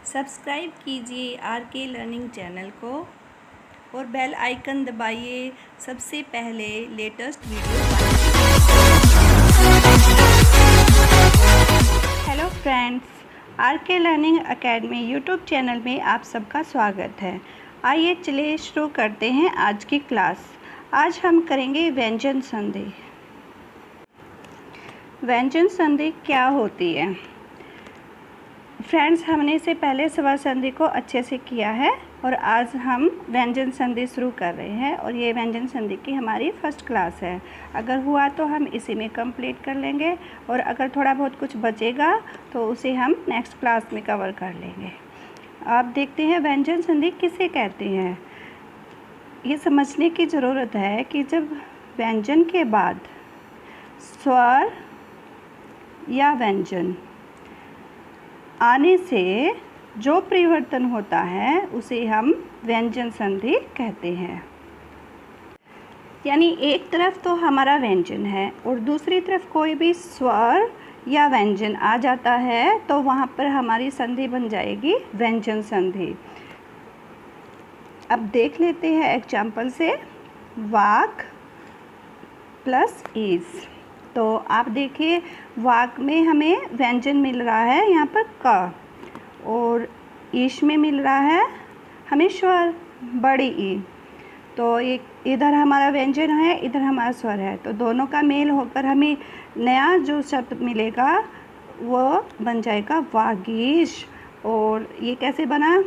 Subscribe कीजिए are K learning channel को और बेल आइकन दबाइए सबसे पहले latest video hello friends, R K learning academy YouTube channel में आप सबका स्वागत है। आइए चलिए शुरू करते हैं आज की क्लास। आज हम करेंगे व्यंजन संधि। व्यंजन संधि क्या होती है फ्रेंड्स? हमने इससे पहले स्वर संधि को अच्छे से किया है और आज हम व्यंजन संधि शुरू कर रहे हैं और ये व्यंजन संधि की हमारी फर्स्ट क्लास है। अगर हुआ तो हम इसी में कंप्लीट कर लेंगे और अगर थोड़ा बहुत कुछ बचेगा तो उसे हम नेक्स्ट क्लास में कवर कर लेंगे। आप देखते हैं व्यंजन संधि किसे कहते हैं। ये समझने की ज़रूरत है कि जब व्यंजन के बाद स्वर या व्यंजन आने से जो परिवर्तन होता है उसे हम व्यंजन संधि कहते हैं। यानी एक तरफ तो हमारा व्यंजन है और दूसरी तरफ कोई भी स्वर या व्यंजन आ जाता है तो वहाँ पर हमारी संधि बन जाएगी व्यंजन संधि। अब देख लेते हैं एग्जाम्पल से। वाक प्लस ईज, तो आप देखिए वाक में हमें व्यंजन मिल रहा है यहाँ पर क, और ईश में मिल रहा है हमें स्वर बड़ी ई। तो एक इधर हमारा व्यंजन है, इधर हमारा स्वर है, तो दोनों का मेल होकर हमें नया जो शब्द मिलेगा वो बन जाएगा वागीश। और ये कैसे बना,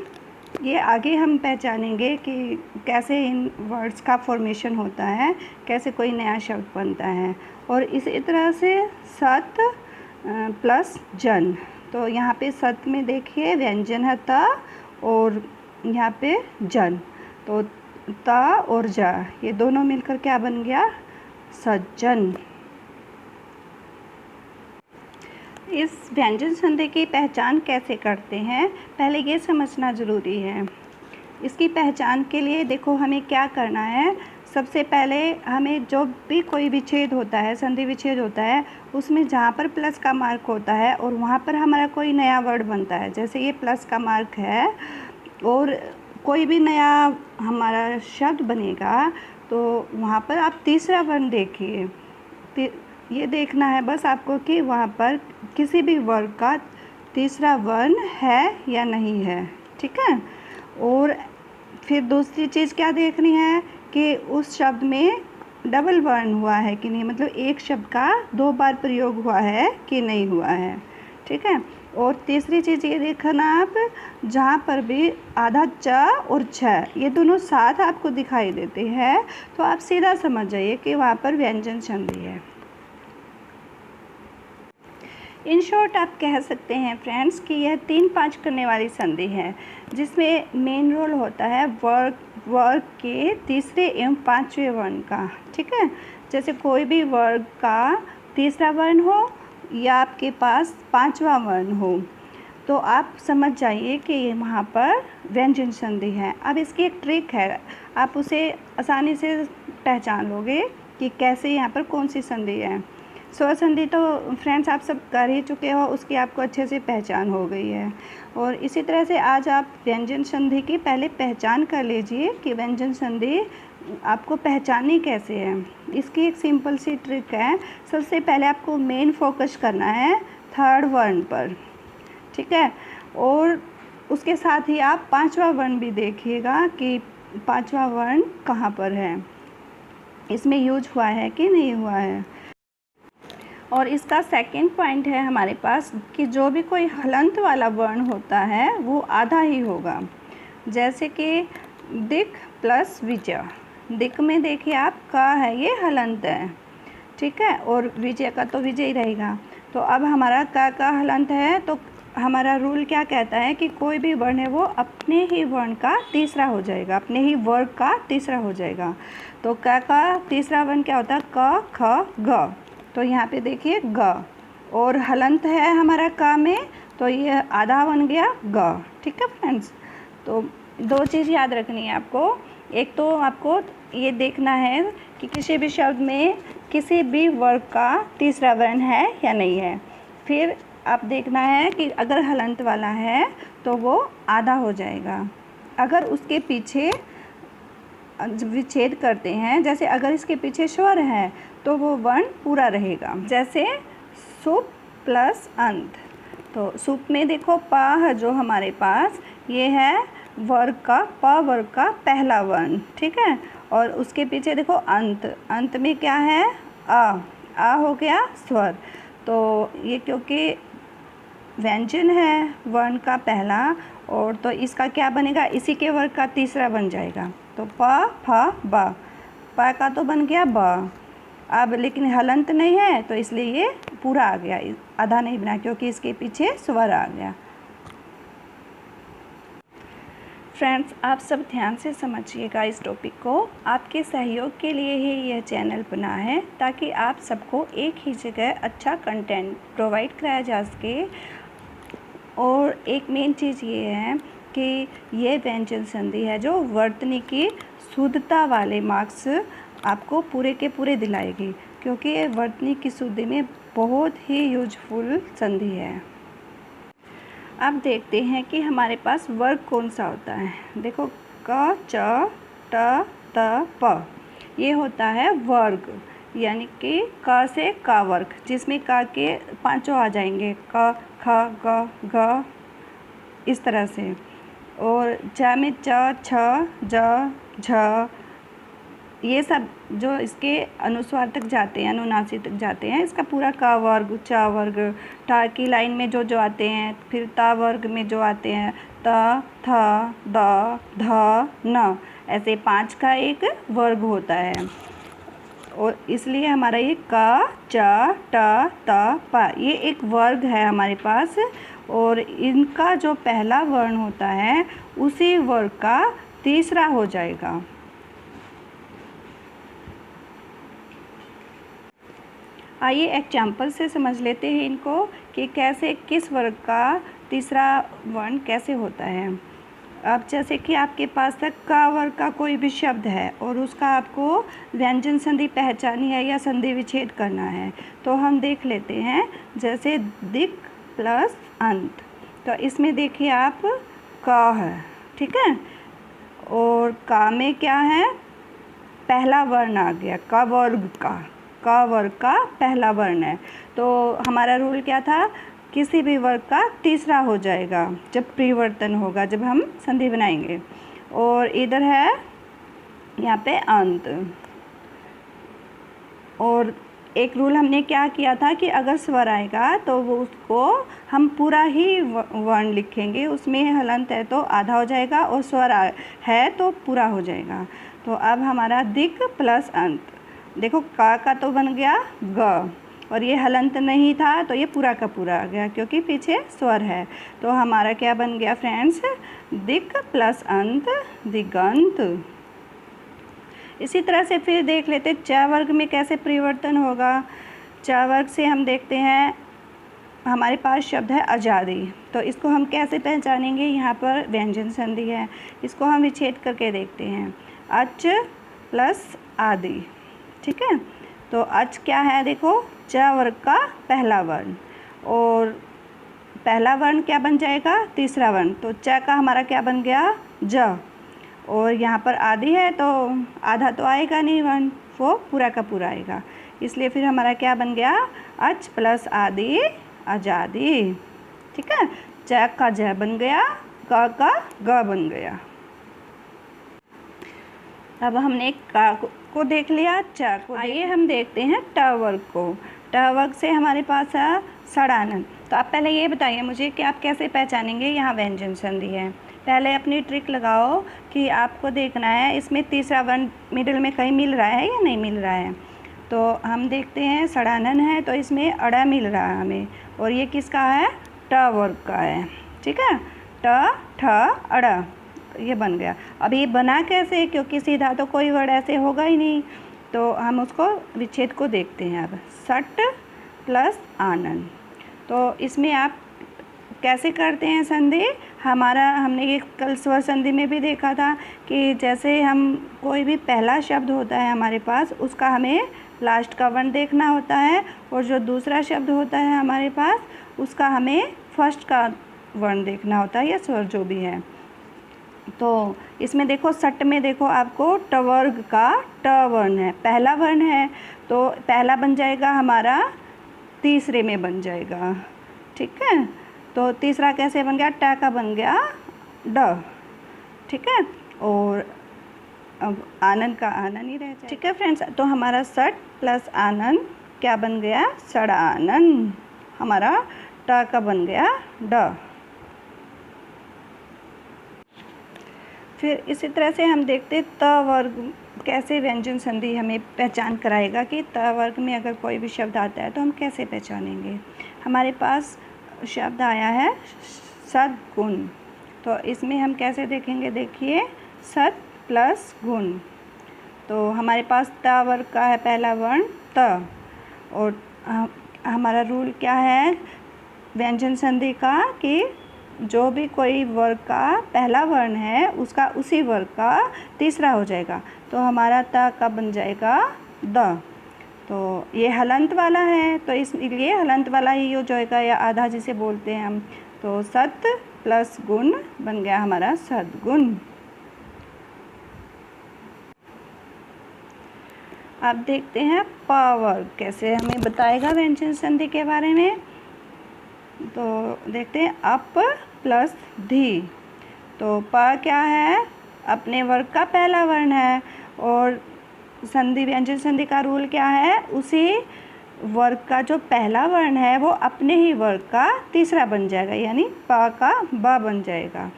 ये आगे हम पहचानेंगे कि कैसे इन वर्ड्स का फॉर्मेशन होता है, कैसे कोई नया शब्द बनता है। और इसी तरह से सत प्लस जन, तो यहाँ पे सत में देखिए व्यंजन है त और यहाँ पे जन, तो त और ज ये दोनों मिलकर क्या बन गया, सज्जन। इस व्यंजन संधि की पहचान कैसे करते हैं पहले ये समझना ज़रूरी है। इसकी पहचान के लिए देखो हमें क्या करना है। सबसे पहले हमें जो भी कोई विच्छेद होता है, संधि विच्छेद होता है, उसमें जहाँ पर प्लस का मार्क होता है और वहाँ पर हमारा कोई नया वर्ड बनता है, जैसे ये प्लस का मार्क है और कोई भी नया हमारा शब्द बनेगा तो वहाँ पर आप तीसरा वर्ण देखिए। ये देखना है बस आपको कि वहाँ पर किसी भी वर्ग का तीसरा वर्ण है या नहीं है, ठीक है। और फिर दूसरी चीज़ क्या देखनी है कि उस शब्द में डबल वर्ण हुआ है कि नहीं, मतलब एक शब्द का दो बार प्रयोग हुआ है कि नहीं हुआ है, ठीक है। और तीसरी चीज़ ये देखना आप, जहाँ पर भी आधा च और छ ये दोनों साथ आपको दिखाई देते हैं तो आप सीधा समझ जाइए कि वहाँ पर व्यंजन संधि है। इन शॉर्ट आप कह सकते हैं फ्रेंड्स कि यह 3-5 करने वाली संधि है जिसमें मेन रोल होता है वर्ग के तीसरे एवं पांचवें वर्ण का, ठीक है। जैसे कोई भी वर्ग का तीसरा वर्ण हो या आपके पास पांचवा वर्ण हो तो आप समझ जाइए कि ये वहाँ पर व्यंजन संधि है। अब इसकी एक ट्रिक है, आप उसे आसानी से पहचान लोगे कि कैसे यहाँ पर कौन सी संधि है। स्वर संधि तो फ्रेंड्स आप सब कर ही चुके हो, उसकी आपको अच्छे से पहचान हो गई है। और इसी तरह से आज आप व्यंजन संधि की पहले पहचान कर लीजिए कि व्यंजन संधि आपको पहचाननी कैसे है। इसकी एक सिंपल सी ट्रिक है। सबसे पहले आपको मेन फोकस करना है थर्ड वर्ण पर, ठीक है। और उसके साथ ही आप पांचवा वर्ण भी देखिएगा कि पांचवा वर्ण कहाँ पर है, इसमें यूज हुआ है कि नहीं हुआ है। और इसका सेकंड पॉइंट है हमारे पास कि जो भी कोई हलंत वाला वर्ण होता है वो आधा ही होगा। जैसे कि दिक प्लस विजय, दिक में देखिए आप का है, ये हलंत है, ठीक है, और विजय का तो विजय ही रहेगा। तो अब हमारा का हलंत है तो हमारा रूल क्या कहता है कि कोई भी वर्ण है वो अपने ही वर्ण का तीसरा हो जाएगा, अपने ही वर्ग का तीसरा हो जाएगा। तो का तीसरा वर्ण क्या होता है, क ख ग, तो यहाँ पे देखिए ग, और हलंत है हमारा का में तो ये आधा बन गया ग, ठीक है फ्रेंड्स। तो दो चीज़ याद रखनी है आपको। एक तो आपको ये देखना है कि किसी भी शब्द में किसी भी वर्ग का तीसरा वर्ण है या नहीं है। फिर आप देखना है कि अगर हलंत वाला है तो वो आधा हो जाएगा। अगर उसके पीछे विच्छेद करते हैं, जैसे अगर इसके पीछे स्वर है तो वो वर्ण पूरा रहेगा। जैसे सुप प्लस अंत, तो सुप में देखो प है जो हमारे पास, ये है वर्ग का, प वर्ग का पहला वर्ण, ठीक है। और उसके पीछे देखो अंत, अंत में क्या है, आ हो गया स्वर। तो ये क्योंकि व्यंजन है वर्ण का पहला, और तो इसका क्या बनेगा, इसी के वर्ग का तीसरा बन जाएगा। तो प फ ब, प का तो बन गया ब। अब लेकिन हलंत नहीं है तो इसलिए ये पूरा आ गया, आधा नहीं बना क्योंकि इसके पीछे स्वर आ गया। फ्रेंड्स, आप सब ध्यान से समझिएगा इस टॉपिक को। आपके सहयोग के लिए ही यह चैनल बना है, ताकि आप सबको एक ही जगह अच्छा कंटेंट प्रोवाइड कराया जा सके। और एक मेन चीज़ ये है कि ये व्यंजन संधि है जो वर्तनी की शुद्धता वाले मार्क्स आपको पूरे के पूरे दिलाएगी, क्योंकि ये वर्तनी की शुद्धि में बहुत ही यूजफुल संधि है। अब देखते हैं कि हमारे पास वर्ग कौन सा होता है। देखो क च ट त प, ये होता है वर्ग, यानी कि क से क वर्ग, जिसमें क के पांचों आ जाएंगे, क ख ग घ, इस तरह से। और च में च छ ज झ, ये सब जो इसके अनुस्वार तक जाते हैं, अनुनासिक तक जाते हैं, इसका पूरा क वर्ग, च वर्ग, ठ की लाइन में जो आते हैं, फिर त वर्ग में जो आते हैं, त थ द ध न, ऐसे 5 का एक वर्ग होता है। और इसलिए हमारा ये क च ट त प, ये एक वर्ग है हमारे पास। और इनका जो पहला वर्ण होता है उसी वर्ग का तीसरा हो जाएगा। आइए एग्जाम्पल से समझ लेते हैं इनको कि कैसे, किस वर्ग का तीसरा वर्ण कैसे होता है। अब जैसे कि आपके पास तक क वर्ग का कोई भी शब्द है और उसका आपको व्यंजन संधि पहचानी है या संधि विच्छेद करना है, तो हम देख लेते हैं। जैसे दिक् प्लस अंत, तो इसमें देखिए आप क है, ठीक है। और क में क्या है, पहला वर्ण आ गया, क वर्ग का पहला वर्ण है। तो हमारा रूल क्या था, किसी भी वर्ग का तीसरा हो जाएगा जब परिवर्तन होगा, जब हम संधि बनाएंगे। और इधर है यहाँ पे अंत। और एक रूल हमने क्या किया था कि अगर स्वर आएगा तो वो उसको हम पूरा ही वर्ण लिखेंगे, उसमें हलंत है तो आधा हो जाएगा और स्वर है तो पूरा हो जाएगा। तो अब हमारा दिक् प्लस अंत, देखो का तो बन गया ग, और ये हलंत नहीं था तो ये पूरा का पूरा आ गया क्योंकि पीछे स्वर है। तो हमारा क्या बन गया फ्रेंड्स, दिक् प्लस अंत दिगंत। इसी तरह से फिर देख लेते च वर्ग में कैसे परिवर्तन होगा। च वर्ग से हम देखते हैं हमारे पास शब्द है आज़ादी, तो इसको हम कैसे पहचानेंगे, यहाँ पर व्यंजन संधि है, इसको हम विच्छेद करके देखते हैं। अच प्लस आदि, ठीक है। तो अच क्या है, देखो च वर्ग का पहला वर्ण, और पहला वर्ण क्या बन जाएगा, तीसरा वर्ण। तो च का हमारा क्या बन गया ज, और यहाँ पर आदि है तो आधा तो आएगा नहीं वर्ण, वो पूरा का पूरा आएगा। इसलिए फिर हमारा क्या बन गया, अच प्लस आदि आज़ादी, ठीक है। च का ज बन गया, क का ग बन गया। अब हमने का को देख लिया, च को। आइए हम देखते हैं ट वर्ग को। ट वर्ग से हमारे पास है षडानन। तो आप पहले ये बताइए मुझे कि आप कैसे पहचानेंगे यहाँ व्यंजन संधि है। पहले अपनी ट्रिक लगाओ कि आपको देखना है इसमें तीसरा वर्ण मिडिल में कहीं मिल रहा है या नहीं मिल रहा है। तो हम देखते हैं षडानन है तो इसमें अड़ा मिल रहा है हमें, और ये किसका है, ट वर्ग का है, ठीक है। ट ठ अड़ा, ये बन गया। अब ये बना कैसे, क्योंकि सीधा तो कोई वर्ड ऐसे होगा ही नहीं, तो हम उसको विच्छेद को देखते हैं। अब सट प्लस आनन, तो इसमें आप कैसे करते हैं संधि, हमने ये कल स्वर संधि में भी देखा था कि जैसे हम कोई भी पहला शब्द होता है हमारे पास, उसका हमें लास्ट का वर्ण देखना होता है, और जो दूसरा शब्द होता है हमारे पास उसका हमें फर्स्ट का वर्ण देखना होता है या स्वर जो भी है। तो इसमें देखो सट में देखो आपको ट वर्ग का ट वर्ण है, पहला वर्ण है, तो पहला बन जाएगा हमारा तीसरे में बन जाएगा। ठीक है, तो तीसरा कैसे बन गया, ट का बन गया ड। ठीक है, और अब आनन का आनन ही रह जाएगा। ठीक है फ्रेंड्स, तो हमारा सट प्लस आनन क्या बन गया, सड़ आनन। हमारा ट का बन गया ड। फिर इसी तरह से हम देखते त वर्ग कैसे व्यंजन संधि हमें पहचान कराएगा कि त वर्ग में अगर कोई भी शब्द आता है तो हम कैसे पहचानेंगे। हमारे पास शब्द आया है सद्गुण, तो इसमें हम कैसे देखेंगे, देखिए सत प्लस गुण। तो हमारे पास त वर्ग का है पहला वर्ण त, और हमारा रूल क्या है व्यंजन संधि का कि जो भी कोई वर्ग का पहला वर्ण है उसका उसी वर्ग का तीसरा हो जाएगा। तो हमारा त का बन जाएगा द। तो ये हलंत वाला है तो इसलिए हलंत वाला ही हो जाएगा या आधा जिसे बोलते हैं हम। तो सत प्लस गुण बन गया हमारा सद्गुण। अब देखते हैं प वर्ग कैसे हमें बताएगा व्यंजन संधि के बारे में। तो देखते हैं अप प्लस धी। तो प क्या है, अपने वर्ग का पहला वर्ण है, और संधि व्यंजन संधि का रूल क्या है, उसी वर्ग का जो पहला वर्ण है वो अपने ही वर्ग का तीसरा बन जाएगा, यानी प का ब बन जाएगा।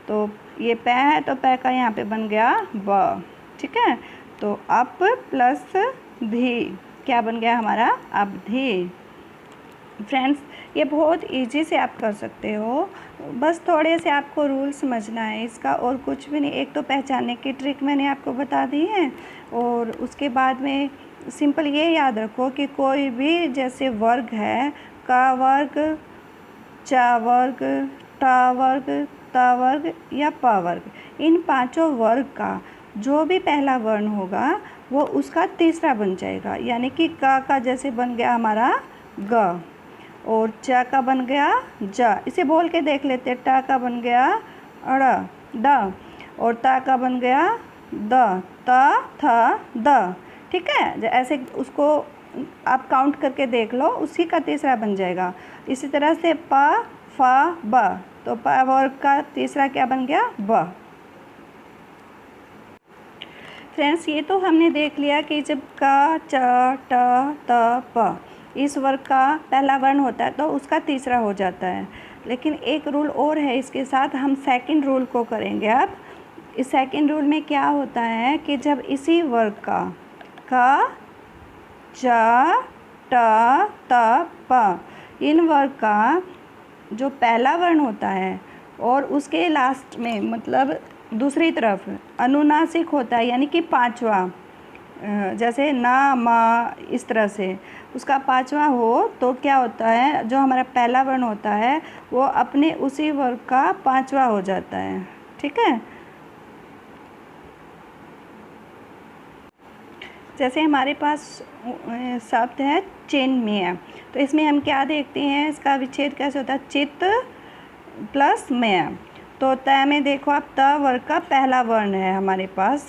तो ये प है तो प का यहाँ पे बन गया ब। ठीक है, तो अप प्लस धी क्या बन गया हमारा अवधि। फ्रेंड्स ये बहुत इजी से आप कर सकते हो, बस थोड़े से आपको रूल समझना है इसका, और कुछ भी नहीं। एक तो पहचानने की ट्रिक मैंने आपको बता दी है, और उसके बाद में सिंपल ये याद रखो कि कोई भी जैसे वर्ग है, क वर्ग, च वर्ग, ट वर्ग, त वर्ग या प वर्ग, इन पांचों वर्ग का जो भी पहला वर्ण होगा वो उसका तीसरा बन जाएगा। यानी कि क का जैसे बन गया हमारा ग, और च का बन गया ज, इसे बोल के देख लेते। ट का बन गया अड़ ड, और त का बन गया द, त थ द। ठीक है, ऐसे उसको आप काउंट करके देख लो, उसी का तीसरा बन जाएगा। इसी तरह से प फ ब, तो प वर्ग का तीसरा क्या बन गया ब। फ्रेंड्स ये तो हमने देख लिया कि जब क च ट त प इस वर्ग का पहला वर्ण होता है तो उसका तीसरा हो जाता है। लेकिन एक रूल और है इसके साथ, हम सेकंड रूल को करेंगे। अब इस सेकंड रूल में क्या होता है कि जब इसी वर्ग का क च ट त प इन वर्ग का जो पहला वर्ण होता है और उसके लास्ट में मतलब दूसरी तरफ अनुनासिक होता है, यानी कि पांचवा, जैसे ना म इस तरह से उसका पांचवा हो, तो क्या होता है जो हमारा पहला वर्ण होता है वो अपने उसी वर्ग का पांचवा हो जाता है। ठीक है, जैसे हमारे पास शब्द है चिन्मय, तो इसमें हम क्या देखते हैं, इसका विच्छेद कैसे होता है, चित प्लस मय। तो त में देखो आप त वर्ग का पहला वर्ण है हमारे पास।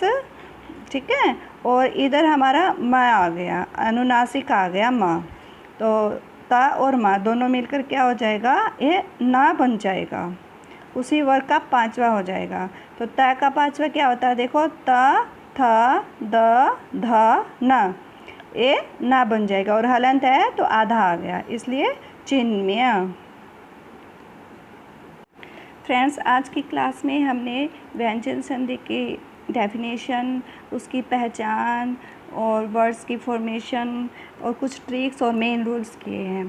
ठीक है, और इधर हमारा म आ गया, अनुनासिक आ गया म, तो त और म दोनों मिलकर क्या हो जाएगा, ये ना बन जाएगा, उसी वर्ग का पांचवा हो जाएगा। तो त का पांचवा क्या होता है, देखो त थ द ध न, ये ना बन जाएगा, और हलंत है तो आधा आ गया, इसलिए चिन्मय। फ्रेंड्स आज की क्लास में हमने व्यंजन संधि की डेफिनेशन, उसकी पहचान और वर्ड्स की फॉर्मेशन और कुछ ट्रिक्स और मेन रूल्स किए हैं।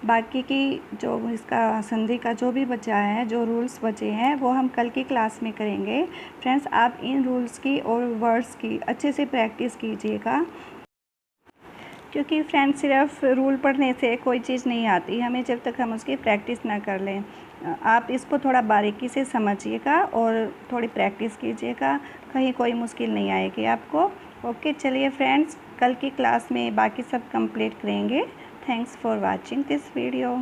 बाकी की जो इसका संधि का जो भी बचा है, जो रूल्स बचे हैं, वो हम कल की क्लास में करेंगे। फ्रेंड्स आप इन रूल्स की और वर्ड्स की अच्छे से प्रैक्टिस कीजिएगा, क्योंकि फ्रेंड्स सिर्फ रूल पढ़ने से कोई चीज़ नहीं आती हमें जब तक हम उसकी प्रैक्टिस ना कर लें। आप इसको थोड़ा बारीकी से समझिएगा और थोड़ी प्रैक्टिस कीजिएगा, कहीं कोई मुश्किल नहीं आएगी आपको। ओके, चलिए फ्रेंड्स कल की क्लास में बाकी सब कंप्लीट करेंगे। Thanks for watching this video.